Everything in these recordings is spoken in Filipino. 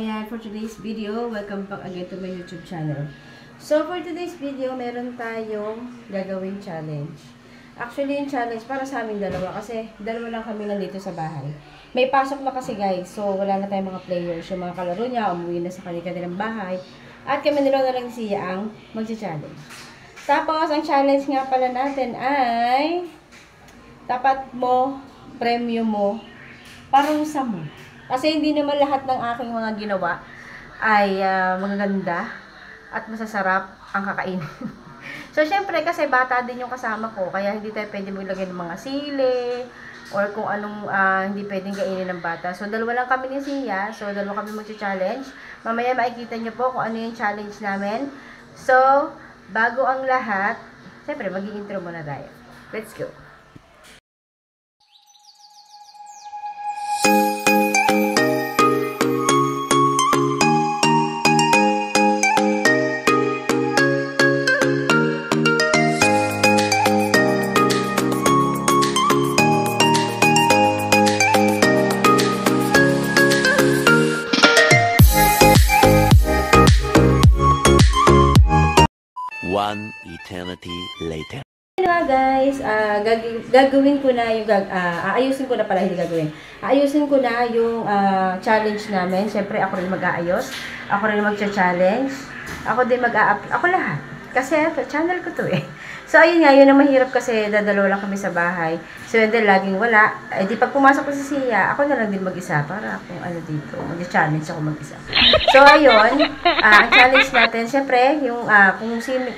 Ayan, for today's video, welcome back again to my YouTube channel. So, for today's video, meron tayong gagawing challenge. Actually, yung challenge para sa aming dalawa kasi dalawa lang kami nandito sa bahay. May pasok na kasi guys, so wala na tayong mga players. Yung mga kalaro niya, umuwi na sa kanilang bahay. At kami nila na lang siya ang magsa-challenge. Tapos, ang challenge nga pala natin ay tapat mo, premyo mo, parusa mo. Kasi hindi naman lahat ng aking mga ginawa ay magaganda at masasarap ang kakainin. So, syempre, kasi bata din yung kasama ko, kaya hindi tayo pwede maglagay ng mga sili or kung anong hindi pwedeng kainin ng bata. So, dalawa lang kami ni Sia. So, dalawa kami mag-challenge. Mamaya makikita nyo po kung ano yung challenge namin. So, bago ang lahat, syempre, mag-i-intro muna tayo. Let's go! One eternity later. Hello guys, gagawin ko na yung aayusin ko na pala, hindi gagawin. Aayusin ko na yung challenge namin. Siyempre ako rin mag-aayos, ako rin magcha-challenge, ako din ako lahat. Kasi channel ko to eh. So ayun nga, yun ang mahirap kasi dadalawa lang kami sa bahay. So yun din, laging wala. Eh di pag pumasok ko si Sia, ako na lang din mag-isa para kung ano dito, mag-challenge ako mag-isa. So ayun, ang challenge natin, syempre, yung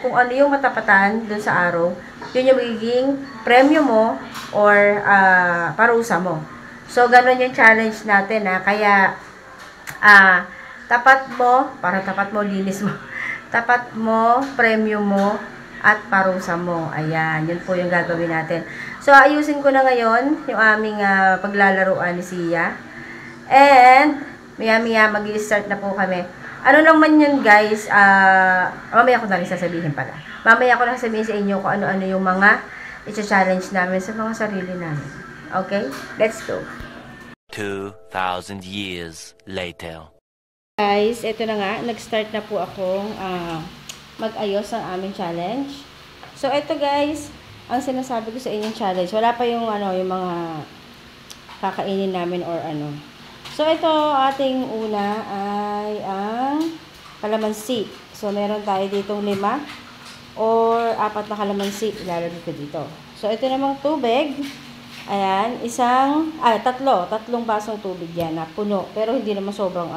kung ano yung matapatan dun sa araw, yun yung magiging premyo mo or parusa mo. So ganun yung challenge natin kaya tapat mo, linis mo. Tapat mo, premyo mo, at parusa mo. Ayan, yun po yung gagawin natin. So, ayusin ko na ngayon yung aming paglalaroan ni Sia. And, maya-maya mag-i-start na po kami. Ano naman yun guys, mamaya ko na rin sasabihin pala. Mamaya ko na sasabihin sa inyo kung ano-ano yung mga i-challenge namin sa mga sarili namin. Okay? Let's go! 2,000 years later. Guys, eto na nga. Nag-start na po akong mag-ayos ang aming challenge. So, eto guys, ang sinasabi ko sa inyong challenge. Wala pa yung yung mga kakainin namin or ano. So, ito ating una ay ang kalamansi. So, meron tayo ditong 5 or 4 na kalamansi. Ilalagay ko dito. So, ito namang tubig. Ayan, tatlong basong tubig yan na puno. Pero hindi naman sobrang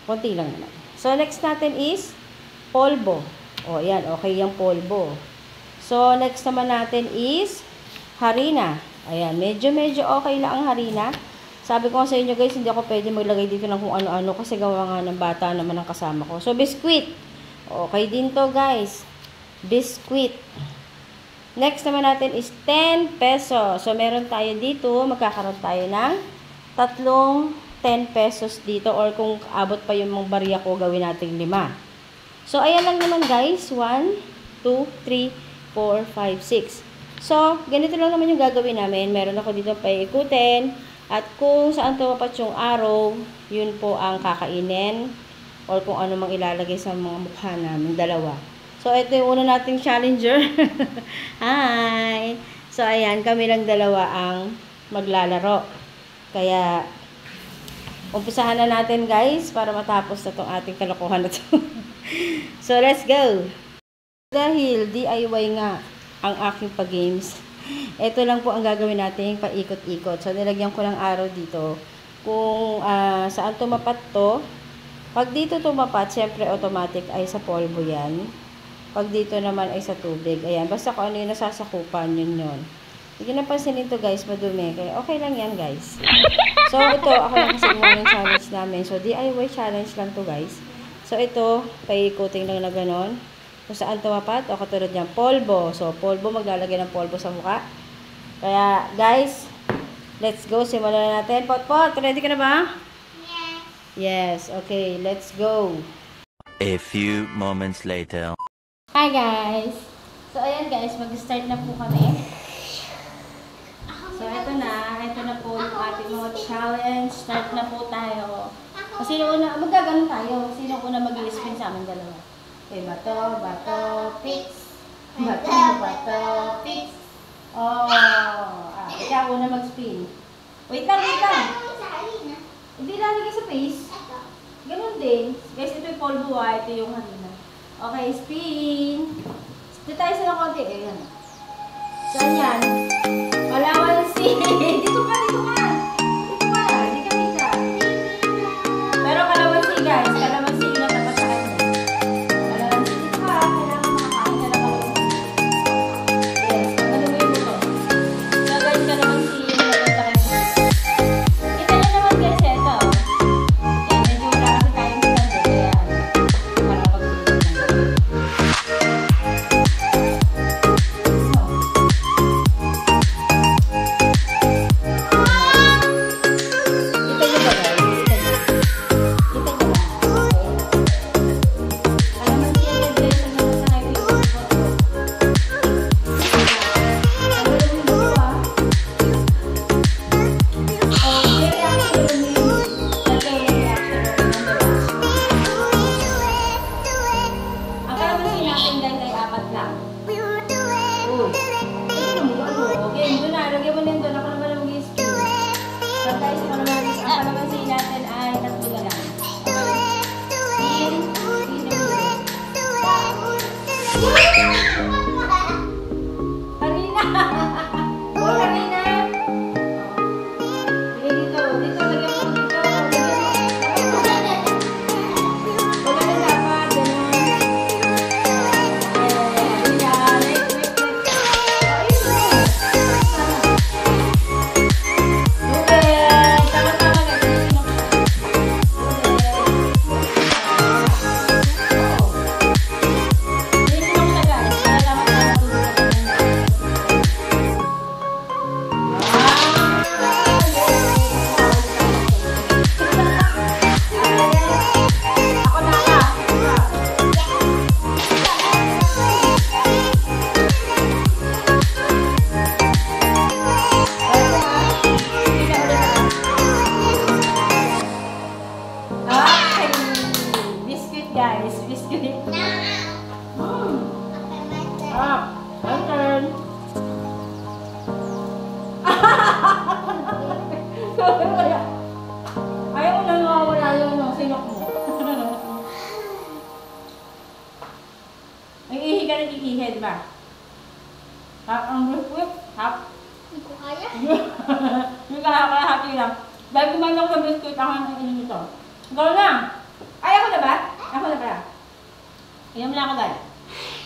konti lang naman. So, next natin is polvo. O, yan. Okay yung polvo. So, next naman natin is harina. Ayan. Medyo okay lang ang harina. Sabi ko sa inyo guys, hindi ako pwede maglagay dito ng kung ano-ano kasi gawa nga ng bata naman ang kasama ko. So, biskuit. Okay din to guys. Biskuit. Next naman natin is 10 pesos. So, meron tayo dito. Magkakaroon tayo ng 10 pesos dito. Or kung abot pa yung mga barya ko, gawin natin 5. So, ayan lang naman guys. 1, 2, 3, 4, 5, 6. So, ganito lang naman yung gagawin namin. Meron ako dito paikutin. At kung saan tumapat yung araw, yun po ang kakainin. Or kung ano mang ilalagay sa mga mukha namin. Dalawa. So, ito yung una nating challenger. Hi! So, ayan. Kami lang dalawa ang maglalaro. Kaya, umpisahan na natin guys para matapos na itong ating kalokohan na ito. So, let's go! Dahil DIY nga ang aking pag-games, ito lang po ang gagawin natin, paikot-ikot. So, nilagyan ko ng araw dito. Kung saan tumapat to, pag dito tumapat, syempre automatic ay sa polvo yan. Pag dito naman ay sa tubig. Ayan, basta kung ano yung nasasakupan, yun. Hindi na pansinin to guys, madumi. Kaya okay lang yan guys. So, ito, ako lang kasi yung challenge namin. So, DIY challenge lang to guys. So, ito, paikuting lang na ganon. Kung saan tumapat, o katulad niyan, polvo. So, polvo, maglalagay ng polvo sa mukha. Kaya, guys, let's go. Simulan na natin. Pot, ready ka na ba? Yes. Yes, okay, let's go. A few moments later. Hi, guys. So, ayan guys, mag-start na po kami. So, ito na po yung ating mga challenge. Start na po tayo. O sino una? Magkaganon tayo. Sino una mag-i-spin sa amin dalawa? Okay, bato, bato, picks. Bato, bato, picks. Oh, ikaw una mag-spin. Wait lang, wait lang. Hindi lalagay sa face. Ganun din. Guys, ito yung polvo, ito yung harina. Okay, spin. Dito tayo sa konti. Ayan. Saan yan? Kalamansi. Dito ka, dito ka. Dito ka, hindi ka kita. Pero kalamansi guys, kalamansi yung natapat sa kanya. Kalamansi dito ka, kailangan makakain ka na kalamansi. Yes, ano mo yung buto? So guys, kalamansi yung natapat sa kanya. Kita nyo naman guys, ito. Yan, medyo wala kasi tayong sand. Kaya, para pag-ulit ng guys, biscuit. My turn. Ayaw mo na nawawala yung sinok mo. Nag-ihi ka na iihi, di ba? Ang whip, hap. Hindi ko kaya. Hindi kaya hati lang. Dahil kumain ako sa biscuit, ako ang inin ito. Gawin na! Ay, ako na ba? Ako na pala. Inom lang ako guys.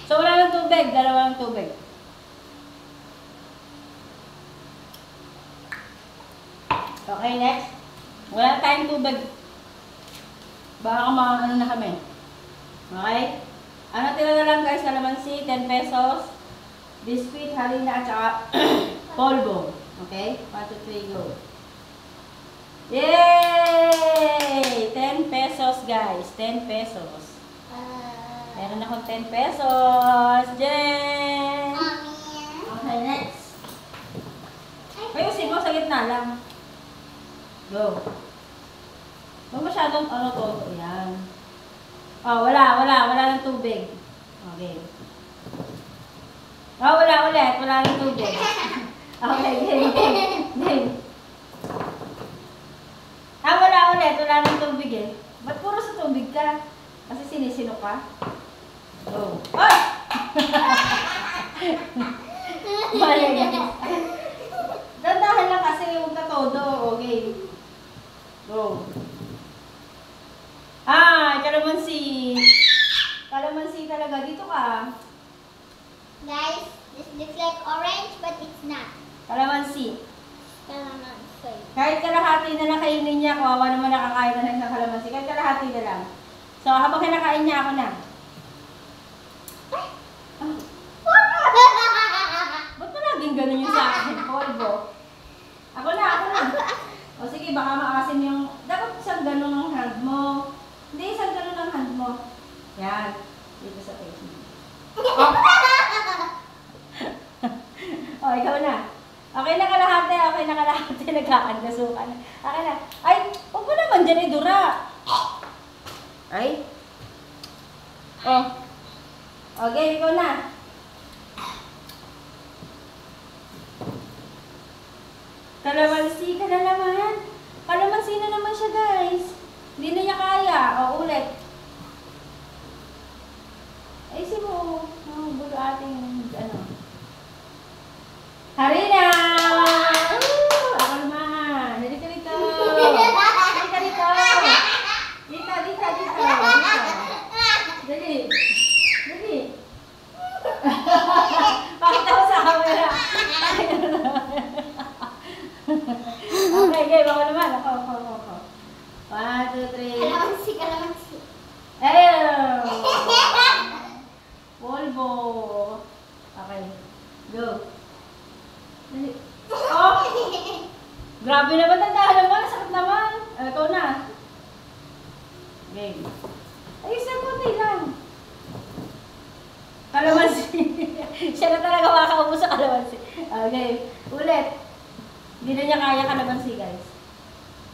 So, wala ng tubig. Dalawa ng tubig. Okay, next. Wala na tayong tubig. Baka ano na kami. Okay? Ano tira na lang guys? Kalamansi, 10 pesos. Biscuit, harina, at saka polvo. Okay? 1, 2, 3, go. Yay! 10 pesos guys. 10 pesos. Meron akong 10 pesos. Jen! Okay, next. Ayusin mo sa gitna lang. Go. Huwag masyadong ano to. Ayan. Oh, wala ng tubig. Okay. Oh, wala ulit. Wala ng tubig. Okay, game. Wala ulit. Wala ng tubig eh. Ba't puro sa tubig ka? Kasi sinisino ka? Go. Oh! Mali yan. Dandahan lang kasi yung katodo. Okay. Go. Kalamansi. Kalamansi talaga. Dito ka. Guys, this looks like orange, but it's not. Kalamansi. Kalamansi. Kahit kalahati na lang kainin niya, kawawa naman nakakain na lang ng kalamansi. Kahit kalahati na lang. So, habang kinakain niya, ako na. Ba't pa laging ganun yung sa akin? Polvo. Ako na. O sige, baka maasin yung... Dapat isang ganun ang hand mo. Hindi, isang ganun ang hand mo. Yan. Dito sa face mo. O, ikaw na. Okay na kalahati. Nagkaandasukan. Okay na. Ay, huwag mo naman dyan idura. Ay? Oh. Okay, ikaw na. Kalamansi ka na naman. Kalamansi na naman siya, guys. Hindi na niya kaya. O, ulit. Ay, mo. Oh, bulo ating, ano. Harina! Ako naman. Dali ka dito. Dali ka dito. Dito. Dali. Dali. Pakita mo sa camera. Okay, baka naman. Ako. 1, 2, 3. Kalamansi. Ayun! Polvo. Okay. Go. Dali. Oh! Grabe naman ang dahan naman. Sakit naman. Ikaw na. Game. Ay, isang konti lang. Kalamansi. Siya na talaga makakaubos sa kalamansi. Okay. Ulit. Hindi na niya kaya kalamansi, guys.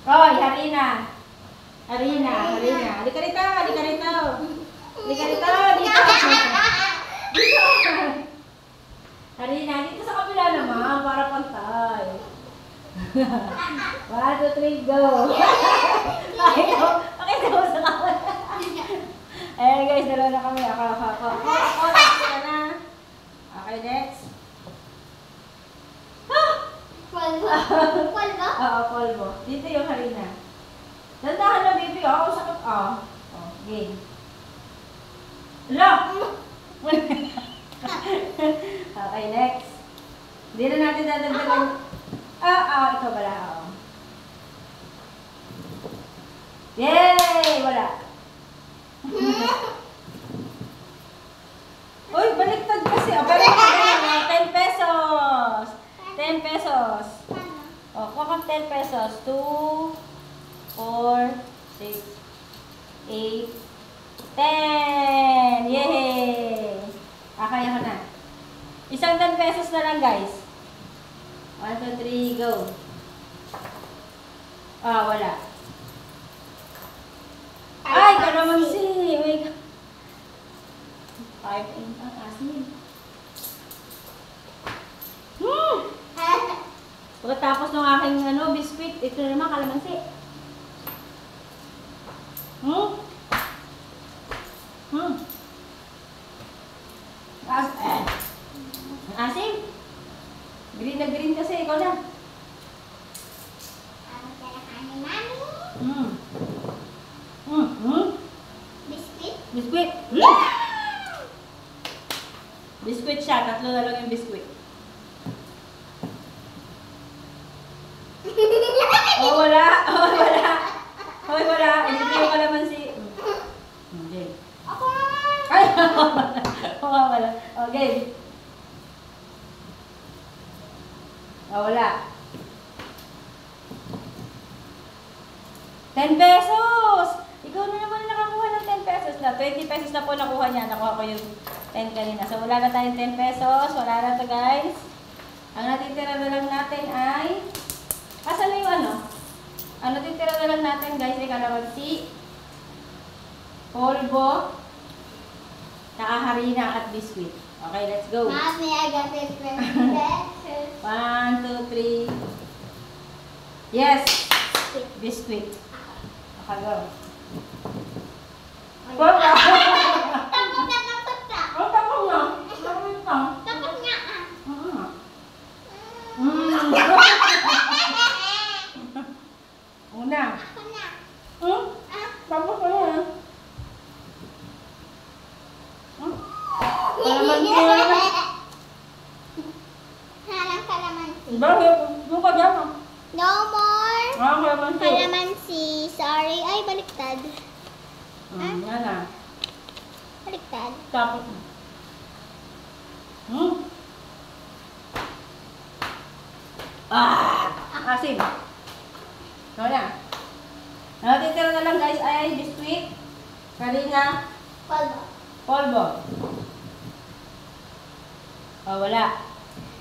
Roy, harina. Harina. Halika rito. Dito. Harina, dito sa kabila naman, para pantay. 1, 2, 3, go. Pakita mo sa kamay. Ayan guys, dalawa na kami. Ako. Next ka na. Okay, next. Polvo? Oo, polvo. Dito yung harina. Dandahan na, baby. Oo, sakot. Game. Look! Okay, next. Hindi na natin dadagdagan. Ito pala. Yay! Wala. Uy, baliktad kasi. Pero 10 pesos. 10 pesos. Kuha kang 10 pesos. 2, 4, 6, 8, 10! Yay! Kaya ko na. Isang 10 pesos na lang, guys. 1, 2, 3, go. Wala. Ay, kalamansi! Oh my God. 5, 8, ang asin. Pagkatapos ng aking biscuit, ito na naman kalamansi. Asim. Green na green kasi, ikaw na. Biscuit. Biscuit siya, 3 na lang yung biscuit. Wala. Hindi ko yung kalamansi. Okay. Ako naman. Ay! Wala. Okay. Wala. 10 pesos! Ikaw na naman nakakuha ng 10 pesos na. 20 pesos na po nakuha niya. Nakuha ko yung 10 kanina. So, wala na tayong 10 pesos. Wala na to, guys. Ang natitira na lang natin ay... Asan na yung ano? Ang natitira na lang natin, guys, ay kalamansi, polvo, harina at biscuit. Okay, let's go. Mommy, I got it. 1, 2, 3. Yes! Biscuit. Okay, go. Tapos na. Tapos nga. Una. Ako na. Tapos ko na. Kalamansi. Halang kalamansi. Bakit? Doon ka dyan. No more. Kalamansi. Kalamansi. Sorry. Ay, baliktad. Yan na. Baliktad. Tapos. Asim. Ito na. Natitira na lang, guys, ay biscuit, harina, polvo. Wala.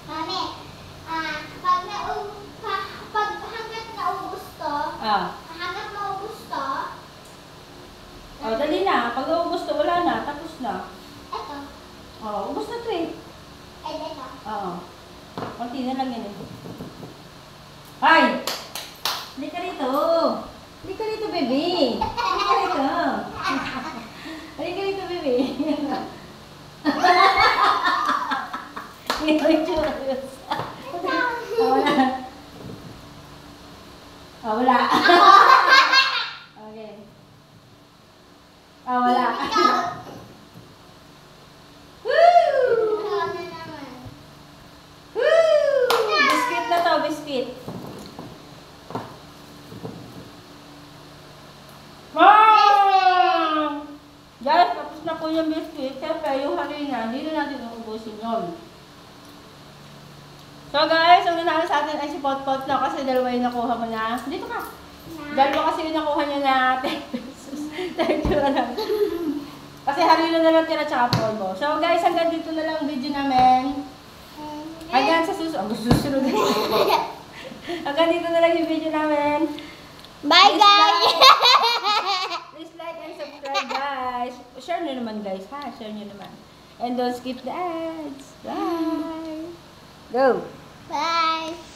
Mami, hanggat naubos to, Dali. na. Pag naubos to, wala na. Tapos na. Ito. Oo, ubos na to eh. And ito. Oo. Konti na lang yan eh. Ay! Hindi ka rito. Hindi ka rito, baby. Hindi ka rito. Hindi ka rito, baby. Hindi ka rito. Wala. Wala. Okay. Wala. Woo! Ano naman? Woo! Biscuit na to, biscuit. Wow! Guys, tapos na po yung biscuit. Siyempre, yung harina, hindi na natin uubusin yun. So guys, ang nanalo sa atin ay si Potpot na kasi dalawa yung nakuha mo na. Dito ka. Dalawa kasi yung nakuha niya na 10 pesos. Thank you lang. Kasi harina na lang tira tsaka polvo. So guys, hanggang dito na lang video namin. Hanggang sa susunod. Hanggang dito na lang yung video namin. Bye, guys! Please like and subscribe, guys. Share nyo naman, guys, ha? Share nyo naman. And don't skip the ads. Bye! Go! Bye!